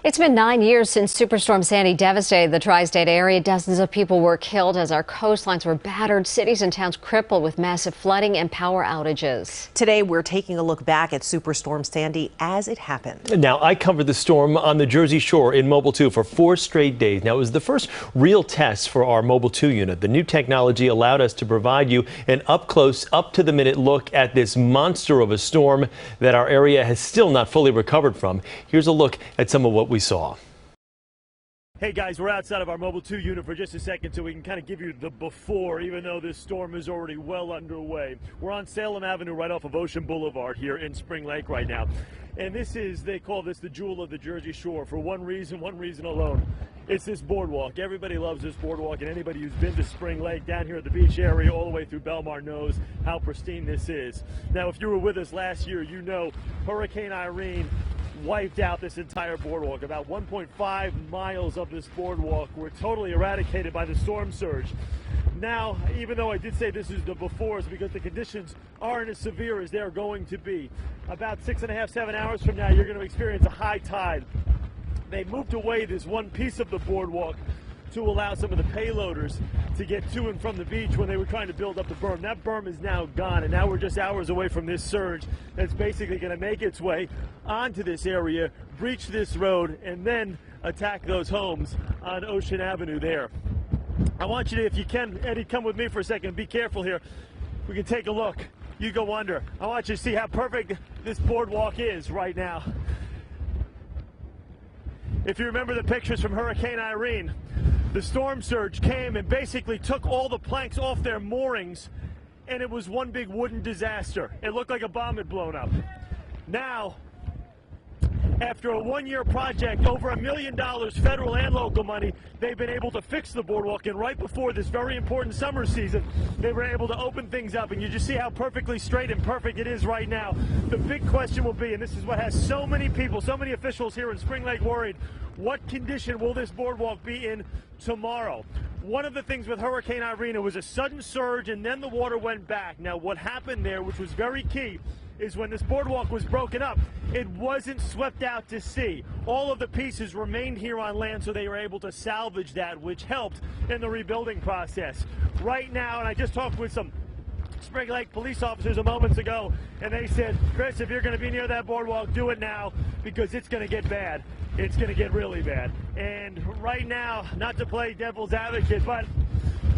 It's been 9 years since Superstorm Sandy devastated the tri-state area. Dozens of people were killed as our coastlines were battered, cities and towns crippled with massive flooding and power outages. Today, we're taking a look back at Superstorm Sandy as it happened. Now, I covered the storm on the Jersey Shore in Mobile 2 for 4 straight days. Now, it was the first real test for our Mobile 2 unit. The new technology allowed us to provide you an up-close, up-to-the-minute look at this monster of a storm that our area has still not fully recovered from. Here's a look at some of what we saw. Hey guys, we're outside of our Mobile 2 unit for just a second so we can kind of give you the before, even though this storm is already well underway. We're on Salem Avenue right off of Ocean Boulevard here in Spring Lake right now. And this is, they call this the jewel of the Jersey Shore for one reason alone. It's this boardwalk. Everybody loves this boardwalk, and anybody who's been to Spring Lake down here at the beach area all the way through Belmar knows how pristine this is. Now, if you were with us last year, you know Hurricane Irene wiped out this entire boardwalk. About 1.5 miles of this boardwalk were totally eradicated by the storm surge. Now, even though I did say this is the befores because the conditions aren't as severe as they're going to be, about 6.5, 7 hours from now, you're going to experience a high tide. They moved away this one piece of the boardwalk to allow some of the payloaders to get to and from the beach when they were trying to build up the berm. That berm is now gone, and now we're just hours away from this surge that's basically going to make its way onto this area, breach this road, and then attack those homes on Ocean Avenue there. I want you to, if you can, Eddie, come with me for a second. Be careful here. We can take a look. You go under. I want you to see how perfect this boardwalk is right now. If you remember the pictures from Hurricane Irene, the storm surge came and basically took all the planks off their moorings, and it was one big wooden disaster. It looked like a bomb had blown up. Now, after a one-year project, over $1 million federal and local money, they've been able to fix the boardwalk, and right before this very important summer season, they were able to open things up, and you just see how perfectly straight and perfect it is right now. The big question will be, and this is what has so many people, so many officials here in Spring Lake worried, what condition will this boardwalk be in tomorrow? One of the things with Hurricane Irene, it was a sudden surge and then the water went back. Now what happened there, which was very key, is when this boardwalk was broken up, it wasn't swept out to sea. All of the pieces remained here on land, so they were able to salvage that, which helped in the rebuilding process. Right now, and I just talked with some Spring Lake police officers a moments ago, and they said, Chris, if you're going to be near that boardwalk, do it now, because it's going to get bad. It's going to get really bad. And right now, not to play devil's advocate, but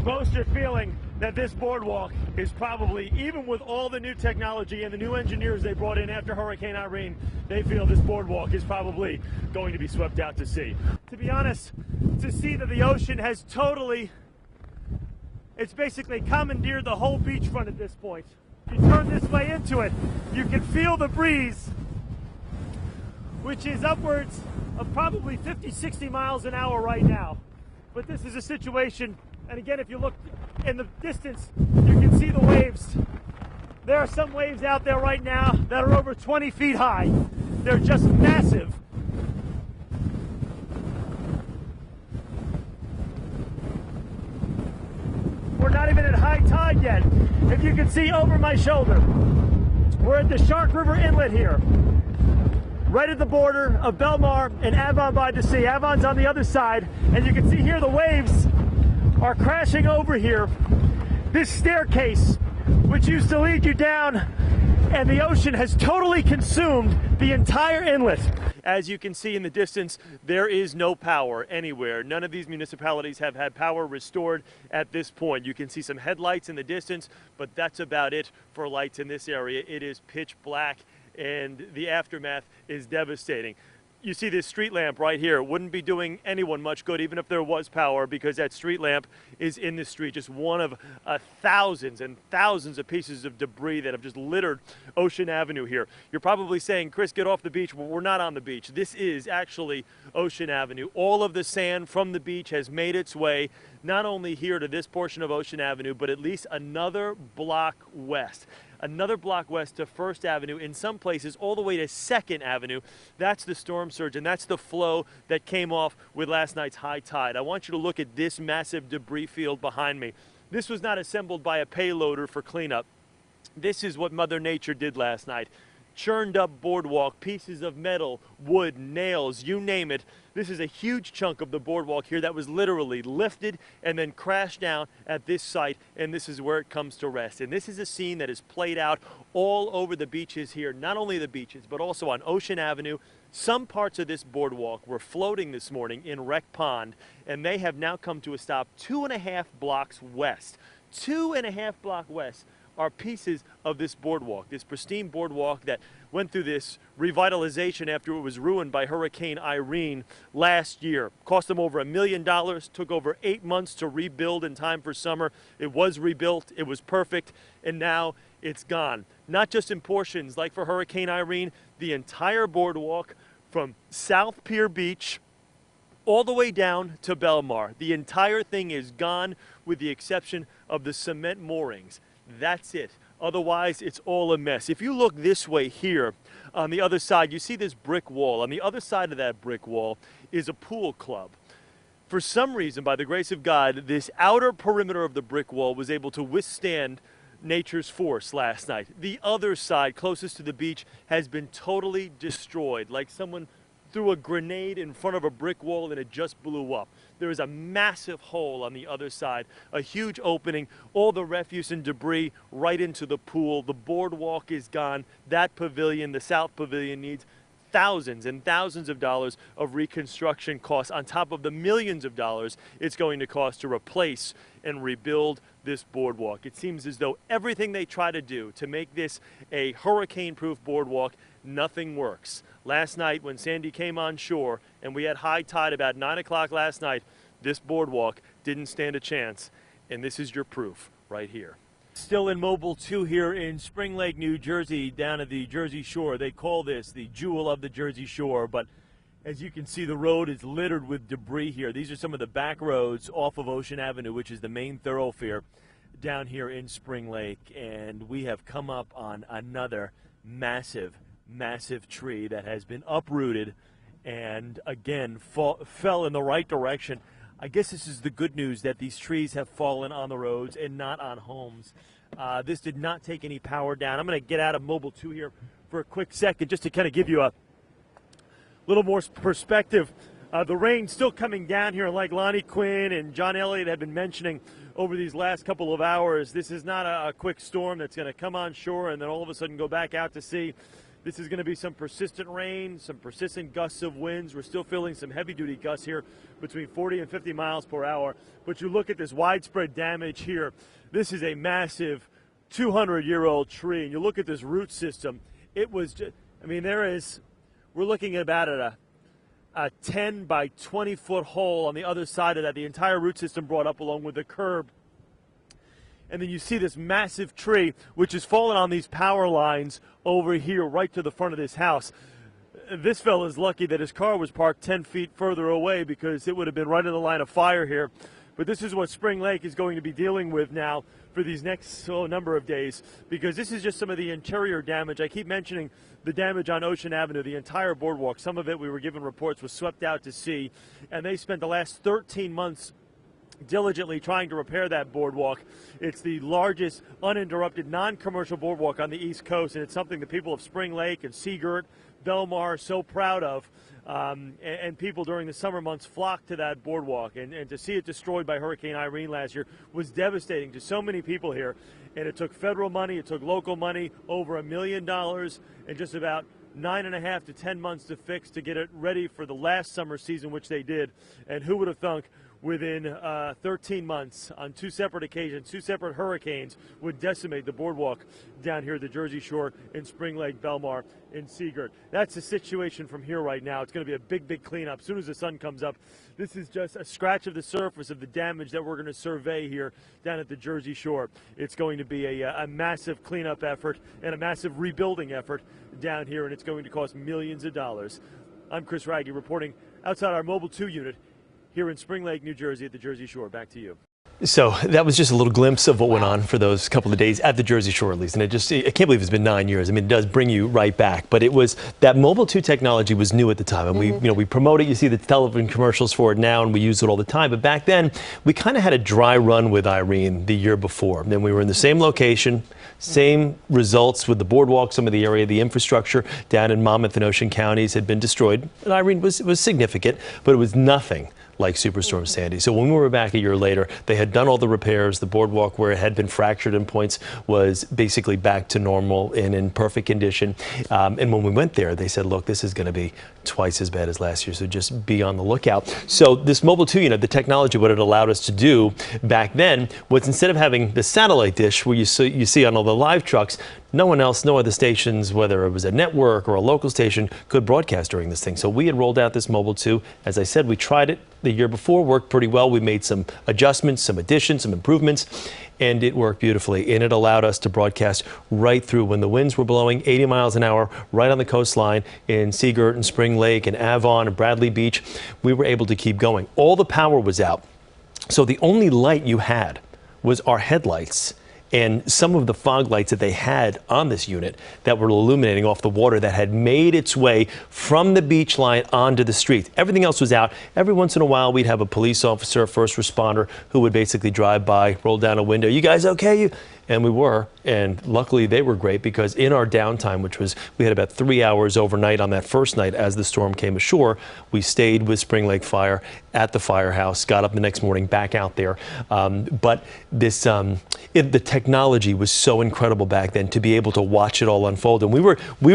most are feeling that this boardwalk is probably, even with all the new technology and the new engineers they brought in after Hurricane Irene, they feel this boardwalk is probably going to be swept out to sea. To be honest, to see that the ocean has totally, it's basically commandeered the whole beachfront at this point. If you turn this way into it, you can feel the breeze, which is upwards of probably 50, 60 miles an hour right now. But this is a situation, and again, if you look in the distance, you can see the waves. There are some waves out there right now that are over 20 feet high. They're just massive. We're not even at high tide yet. If you can see over my shoulder, we're at the Shark River Inlet here, right at the border of Belmar and Avon by the sea. Avon's on the other side, and you can see here the waves are crashing over here. This staircase, which used to lead you down, and the ocean has totally consumed the entire inlet. As you can see in the distance, there is no power anywhere. None of these municipalities have had power restored at this point. You can see some headlights in the distance, but that's about it for lights in this area. It is pitch black, and the aftermath is devastating. You see this street lamp right here. It wouldn't be doing anyone much good even if there was power, because that street lamp is in the street, just one of thousands and thousands of pieces of debris that have just littered Ocean Avenue here. You're probably saying, Chris, get off the beach. Well, we're not on the beach. This is actually Ocean Avenue. All of the sand from the beach has made its way not only here to this portion of Ocean Avenue, but at least another block west. Another block west to First Avenue, in some places all the way to Second Avenue. That's the storm surge, and that's the flow that came off with last night's high tide. I want you to look at this massive debris field behind me. This was not assembled by a payloader for cleanup. This is what Mother Nature did last night. churned up boardwalk, pieces of metal, wood, nails, you name it. This is a huge chunk of the boardwalk here that was literally lifted and then crashed down at this site, and this is where it comes to rest. And this is a scene that is played out all over the beaches here, not only the beaches, but also on Ocean Avenue. Some parts of this boardwalk were floating this morning in Wragge Pond, and they have now come to a stop 2.5 blocks west. 2.5 blocks west are pieces of this boardwalk, this pristine boardwalk that went through this revitalization after it was ruined by Hurricane Irene last year. Cost them over $1 million, took over 8 months to rebuild in time for summer. It was rebuilt, it was perfect, and now it's gone. Not just in portions like for Hurricane Irene, the entire boardwalk from South Pier Beach all the way down to Belmar. The entire thing is gone with the exception of the cement moorings. That's it. Otherwise, it's all a mess. If you look this way here, on the other side, you see this brick wall. On the other side of that brick wall is a pool club. For some reason, by the grace of God, this outer perimeter of the brick wall was able to withstand nature's force last night. The other side, closest to the beach, has been totally destroyed, like someone threw a grenade in front of a brick wall and it just blew up. There is a massive hole on the other side, a huge opening, all the refuse and debris right into the pool. The boardwalk is gone. That pavilion, the South Pavilion, needs thousands and thousands of dollars of reconstruction costs on top of the millions of dollars it's going to cost to replace and rebuild this boardwalk. It seems as though everything they try to do to make this a hurricane-proof boardwalk, nothing works. Last night when Sandy came on shore and we had high tide about 9 o'clock last night, this boardwalk didn't stand a chance, and this is your proof right here. Still in Mobile 2 here in Spring Lake, New Jersey, down at the Jersey Shore. They call this the jewel of the Jersey Shore, but as you can see, the road is littered with debris here. These are some of the back roads off of Ocean Avenue, which is the main thoroughfare down here in Spring Lake, and we have come up on another massive tree that has been uprooted and again fell in the right direction. I guess this is the good news, that these trees have fallen on the roads and not on homes. This did not take any power down. I'm going to get out of Mobile 2 here for a quick second just to kind of give you a little more perspective. The rain still coming down here, like Lonnie Quinn and John Elliott have been mentioning over these last couple of hours. This is not a quick storm that's going to come on shore and then all of a sudden go back out to sea. This is going to be some persistent rain, some persistent gusts of winds. We're still feeling some heavy-duty gusts here between 40 and 50 miles per hour. But you look at this widespread damage here. This is a massive 200-year-old tree. And you look at this root system. It was just, I mean, we're looking at about a 10 by 20-foot hole on the other side of that. The entire root system brought up along with the curb. And then you see this massive tree, which has fallen on these power lines over here right to the front of this house. This fella's lucky that his car was parked 10 feet further away, because it would have been right in the line of fire here. But this is what Spring Lake is going to be dealing with now for these next number of days, because this is just some of the interior damage. I keep mentioning the damage on Ocean Avenue, the entire boardwalk. Some of it, we were given reports, was swept out to sea, and they spent the last 13 months diligently trying to repair that boardwalk. It's the largest uninterrupted non-commercial boardwalk on the East Coast, and it's something the people of Spring Lake and Seagirt, Belmar are so proud of. And people during the summer months flocked to that boardwalk, and to see it destroyed by Hurricane Irene last year was devastating to so many people here. And it took federal money, it took local money, over $1 million, and just about 9.5 to 10 months to fix, to get it ready for the last summer season, which they did. And who would have thunk within 13 months, on 2 separate occasions, 2 separate hurricanes would decimate the boardwalk down here at the Jersey Shore in Spring Lake, Belmar, and Seagirt. That's the situation from here right now. It's going to be a big cleanup as soon as the sun comes up. This is just a scratch of the surface of the damage that we're going to survey here down at the Jersey Shore. It's going to be a massive cleanup effort and a massive rebuilding effort down here, and it's going to cost millions of dollars. I'm Chris Wragge reporting outside our Mobile 2 unit here in Spring Lake, New Jersey at the Jersey Shore. Back to you. So that was just a little glimpse of what went on for those couple of days at the Jersey Shore, at least. And I can't believe it's been 9 years. I mean, it does bring you right back. But it was that Mobile 2 technology was new at the time. And we promote it. You see the television commercials for it now, and we use it all the time. But back then, we kind of had a dry run with Irene the year before. And then we were in the same location, same results with the Boardwalk, some of the area, the infrastructure down in Monmouth and Ocean counties had been destroyed. And Irene was significant, but it was nothing like Superstorm Sandy. So when we were back a year later, they had done all the repairs. The boardwalk, where it had been fractured in points, was basically back to normal and in perfect condition. And when we went there, they said, look, this is going to be twice as bad as last year, so just be on the lookout. So this Mobile 2 unit, the technology, what it allowed us to do back then was, instead of having the satellite dish where you see on all the live trucks, no one else, no other stations, whether it was a network or a local station, could broadcast during this thing. So we had rolled out this Mobile 2. As I said, we tried it the year before, worked pretty well. We made some adjustments, some additions, some improvements, and it worked beautifully. And it allowed us to broadcast right through when the winds were blowing 80 miles an hour right on the coastline in Seagirt and Spring Lake and Avon and Bradley Beach. We were able to keep going. All the power was out. So the only light you had was our headlights and some of the fog lights that they had on this unit that were illuminating off the water that had made its way from the beach line onto the street. Everything else was out. Every once in a while, we'd have a police officer, a first responder, who would basically drive by, roll down a window. You guys okay? And we were, and luckily they were great, because in our downtime, which was, we had about 3 hours overnight on that first night as the storm came ashore, we stayed with Spring Lake Fire at the firehouse, got up the next morning back out there. But this, the technology was so incredible back then to be able to watch it all unfold. And we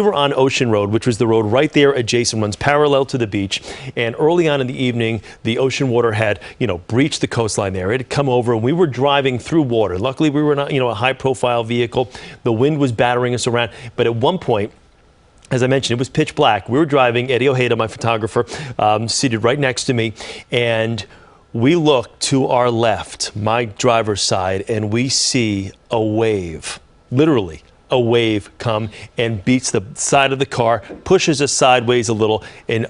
were on Ocean Road, which was the road right there adjacent, runs parallel to the beach. And early on in the evening, the ocean water had, breached the coastline there. It had come over, and we were driving through water. Luckily, we were not, a high-profile vehicle. The wind was battering us around. But at one point, as I mentioned, it was pitch black. We were driving, Eddie Ojeda, my photographer, seated right next to me, and we look to our left, my driver's side, and we see a wave, literally a wave, come and beats the side of the car, pushes us sideways a little, and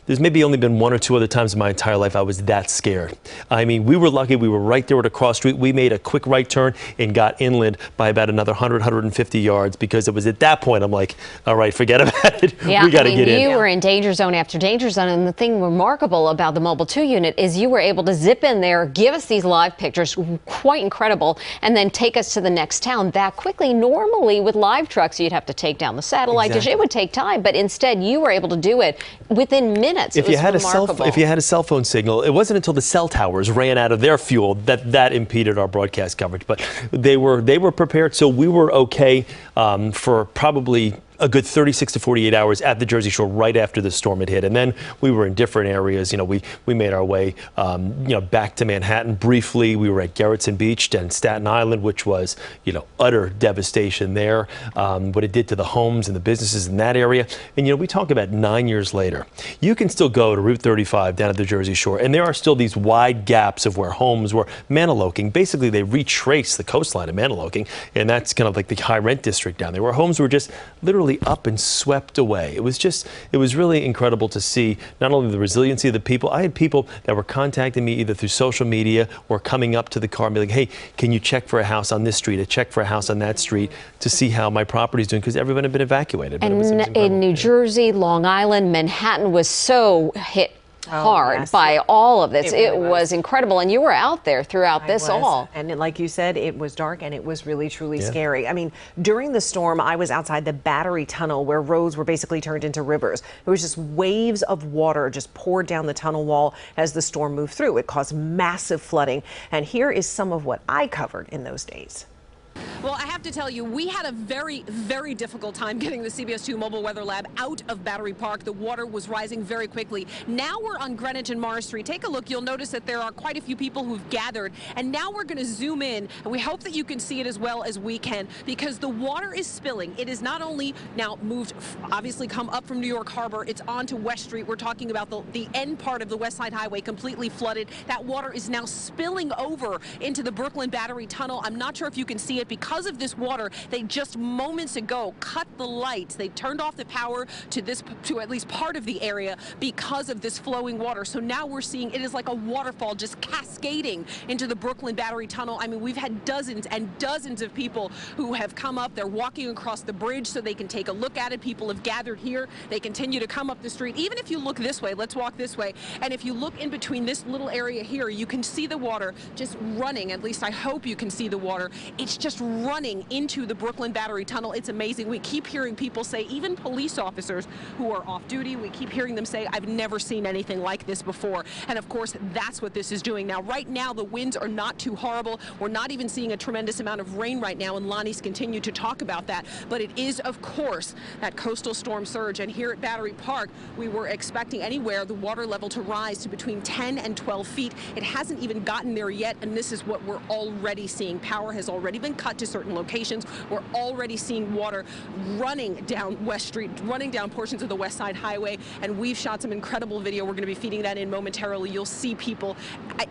there's maybe only been one or two other times in my entire life I was that scared. I mean, we were lucky. We were right there at a cross street. We made a quick right turn and got inland by about another 150 yards, because it was at that point I'm like, all right, forget about it. Yeah, we got to get in. You were in danger zone after danger zone, and the thing remarkable about the Mobile 2 unit is you were able to zip in there, give us these live pictures, quite incredible, and then take us to the next town that quickly. Normally with live trucks, you'd have to take down the satellite dish. It would take time, but instead you were able to do it within minutes. If you had a cell phone signal, it wasn't until the cell towers ran out of their fuel that impeded our broadcast coverage. But they were prepared, so we were okay for probably a good 36 to 48 hours at the Jersey Shore right after the storm had hit. And then we were in different areas. We made our way, back to Manhattan briefly. We were at Gerritsen Beach and Staten Island, which was, utter devastation there. What it did to the homes and the businesses in that area. And, we talk about 9 years later. You can still go to Route 35 down at the Jersey Shore, and there are still these wide gaps of where homes were manaloking. Basically, they retrace the coastline of Manaloking, and that's kind of like the high rent district down there, where homes were just literally up and swept away. It was really incredible to see not only the resiliency of the people. I had people that were contacting me either through social media or coming up to the car and be like, hey, can you check for a house on this street, check for a house on that street, to see how my property's doing, because everyone had been evacuated. And in New Jersey, Long Island, Manhattan was so hit hard by all of this. It really was incredible. And you were out there throughout this all. And like you said, it was dark, and it was really, truly scary. I mean, during the storm, I was outside the Battery Tunnel, where roads were basically turned into rivers. It was just waves of water just poured down the tunnel wall as the storm moved through. It caused massive flooding. And here is some of what I covered in those days. Well, I have to tell you, we had a very, very difficult time getting the CBS 2 Mobile Weather Lab out of Battery Park. The water was rising very quickly. Now we're on Greenwich and Morris Street. Take a look. You'll notice that there are quite a few people who've gathered. And now we're going to zoom in, and we hope that you can see it as well as we can, because the water is spilling. It is not only now moved, obviously come up from New York Harbor, it's onto West Street. We're talking about the end part of the West Side Highway completely flooded. That water is now spilling over into the Brooklyn Battery Tunnel. I'm not sure if you can see it because because of this water, they just moments ago cut the lights. They turned off the power to at least part of the area because of this flowing water. So now we're seeing it is like a waterfall just cascading into the Brooklyn Battery Tunnel. I mean, we've had dozens and dozens of people who have come up. They're walking across the bridge so they can take a look at it. People have gathered here. They continue to come up the street. Even if you look this way, let's walk this way. And if you look in between this little area here, you can see the water just running. At least I hope you can see the water. It's just running into the Brooklyn Battery Tunnel. It's amazing. We keep hearing people say, even police officers who are off duty, we keep hearing them say, I've never seen anything like this before. And of course, that's what this is doing. Now, right now, the winds are not too horrible. We're not even seeing a tremendous amount of rain right now, and Lonnie's continued to talk about that. But it is, of course, that coastal storm surge. And here at Battery Park, we were expecting anywhere the water level to rise to between 10 and 12 feet. It hasn't even gotten there yet, and this is what we're already seeing. Power has already been cut to certain locations. We're already seeing water running down West Street, running down portions of the West Side Highway, and we've shot some incredible video. We're going to be feeding that in momentarily. You'll see people.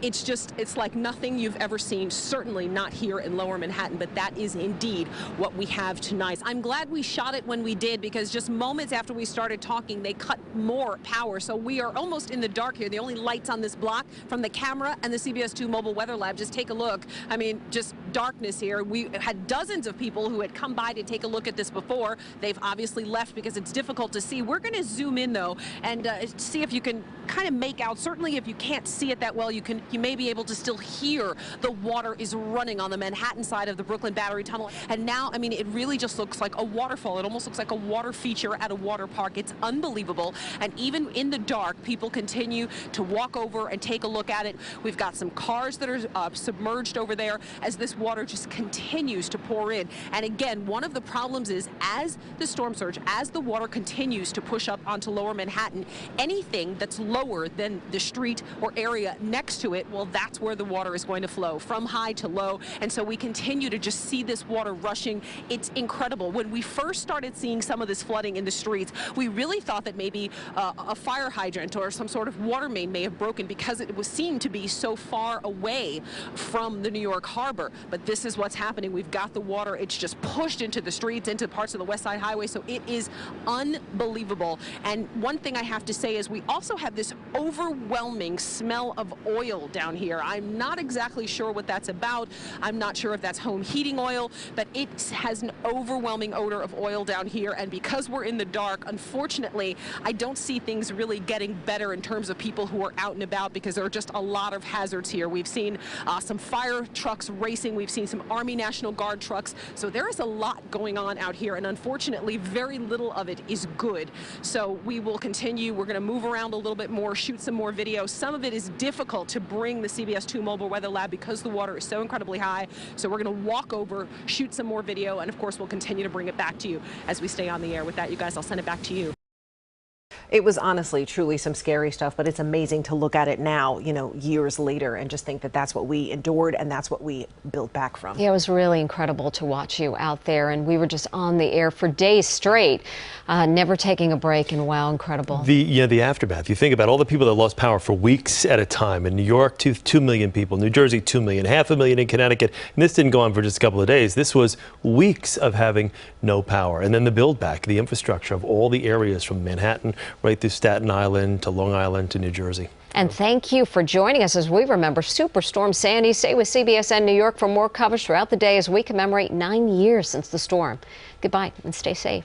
It's like nothing you've ever seen, certainly not here in Lower Manhattan, but that is indeed what we have tonight. I'm glad we shot it when we did, because just moments after we started talking, they cut more power. So we are almost in the dark here. The only lights on this block from the camera and the CBS 2 mobile weather lab. Just take a look. I mean, just darkness here. We had dozens of people who had come by to take a look at this before. They've obviously left because it's difficult to see. We're going to zoom in though and see if you can kind of make out. Certainly if you can't see it that well, you may be able to still hear the water is running on the Manhattan side of the Brooklyn Battery Tunnel. And now, I mean, it really just looks like a waterfall. It almost looks like a water feature at a water park. It's unbelievable. And even in the dark, people continue to walk over and take a look at it. We've got some cars that are submerged over there as this water just continues to pour in. And again, one of the problems is as the storm surge, as the water continues to push up onto Lower Manhattan, anything that's lower than the street or area next to it, well, that's where the water is going to flow, from high to low. And so we continue to just see this water rushing. It's incredible. When we first started seeing some of this flooding in the streets, we really thought that maybe a fire hydrant or some sort of water main may have broken because it was seen to be so far away from the New York harbor. But this is what's happening. We've got the water. It's just pushed into the streets, into parts of the West Side Highway. So it is unbelievable. And one thing I have to say is we also have this overwhelming smell of oil down here. I'm not exactly sure what that's about. I'm not sure if that's home heating oil, but it has an overwhelming odor of oil down here. And because we're in the dark, unfortunately, I don't see things really getting better in terms of people who are out and about, because there are just a lot of hazards here. We've seen some fire trucks racing. We've seen some Army National Guard trucks. So there is a lot going on out here, and unfortunately, very little of it is good. So we will continue. We're going to move around a little bit more, shoot some more video. Some of it is difficult to bring the CBS 2 mobile weather lab because the water is so incredibly high. So we're going to walk over, shoot some more video, and of course, we'll continue to bring it back to you as we stay on the air. With that, you guys, I'll send it back to you. It was honestly, truly some scary stuff, but it's amazing to look at it now, years later, and just think that that's what we endured and that's what we built back from. Yeah, it was really incredible to watch you out there, and we were just on the air for days straight, never taking a break, and wow, incredible. The aftermath. You think about all the people that lost power for weeks at a time. In New York, 2 million people. New Jersey, 2 million. 500,000 in Connecticut. And this didn't go on for just a couple of days. This was weeks of having no power. And then the build back, the infrastructure of all the areas from Manhattan right through Staten Island to Long Island to New Jersey. And thank you for joining us as we remember Superstorm Sandy. Stay with CBSN New York for more coverage throughout the day as we commemorate 9 years since the storm. Goodbye and stay safe.